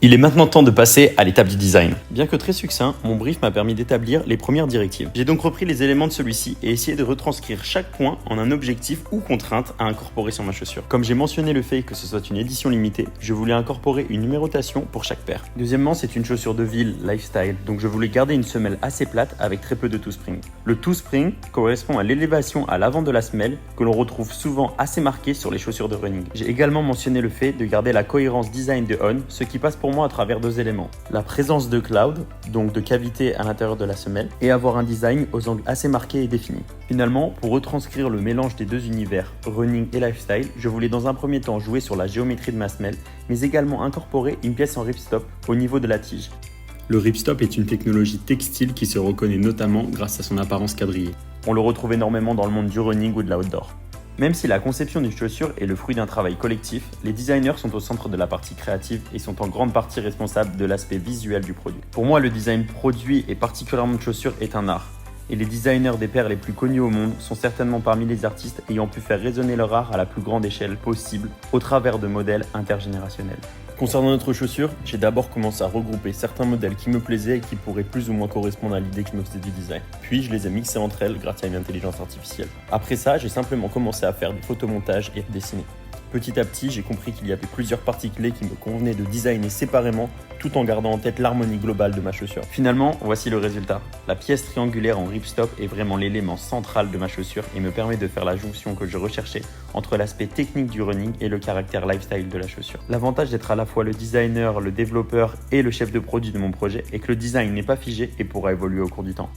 Il est maintenant temps de passer à l'étape du design. Bien que très succinct, mon brief m'a permis d'établir les premières directives. J'ai donc repris les éléments de celui-ci et essayé de retranscrire chaque point en un objectif ou contrainte à incorporer sur ma chaussure. Comme j'ai mentionné le fait que ce soit une édition limitée, je voulais incorporer une numérotation pour chaque paire. Deuxièmement, c'est une chaussure de ville, lifestyle, donc je voulais garder une semelle assez plate avec très peu de toe spring. Le toe spring correspond à l'élévation à l'avant de la semelle que l'on retrouve souvent assez marquée sur les chaussures de running. J'ai également mentionné le fait de garder la cohérence design de On, ce qui passe pour moi à travers deux éléments. La présence de cloud, donc de cavité à l'intérieur de la semelle, et avoir un design aux angles assez marqués et définis. Finalement, pour retranscrire le mélange des deux univers, running et lifestyle, je voulais dans un premier temps jouer sur la géométrie de ma semelle, mais également incorporer une pièce en ripstop au niveau de la tige. Le ripstop est une technologie textile qui se reconnaît notamment grâce à son apparence quadrillée. On le retrouve énormément dans le monde du running ou de l'outdoor. Même si la conception d'une chaussure est le fruit d'un travail collectif, les designers sont au centre de la partie créative et sont en grande partie responsables de l'aspect visuel du produit. Pour moi, le design produit et particulièrement de chaussures est un art. Et les designers des paires les plus connus au monde sont certainement parmi les artistes ayant pu faire résonner leur art à la plus grande échelle possible au travers de modèles intergénérationnels. Concernant notre chaussure, j'ai d'abord commencé à regrouper certains modèles qui me plaisaient et qui pourraient plus ou moins correspondre à l'idée que je me faisais du design. Puis je les ai mixés entre elles grâce à une intelligence artificielle. Après ça, j'ai simplement commencé à faire des photomontages et à dessiner. Petit à petit, j'ai compris qu'il y avait plusieurs parties clés qui me convenaient de designer séparément tout en gardant en tête l'harmonie globale de ma chaussure. Finalement, voici le résultat. La pièce triangulaire en ripstop est vraiment l'élément central de ma chaussure et me permet de faire la jonction que je recherchais entre l'aspect technique du running et le caractère lifestyle de la chaussure. L'avantage d'être à la fois le designer, le développeur et le chef de produit de mon projet est que le design n'est pas figé et pourra évoluer au cours du temps.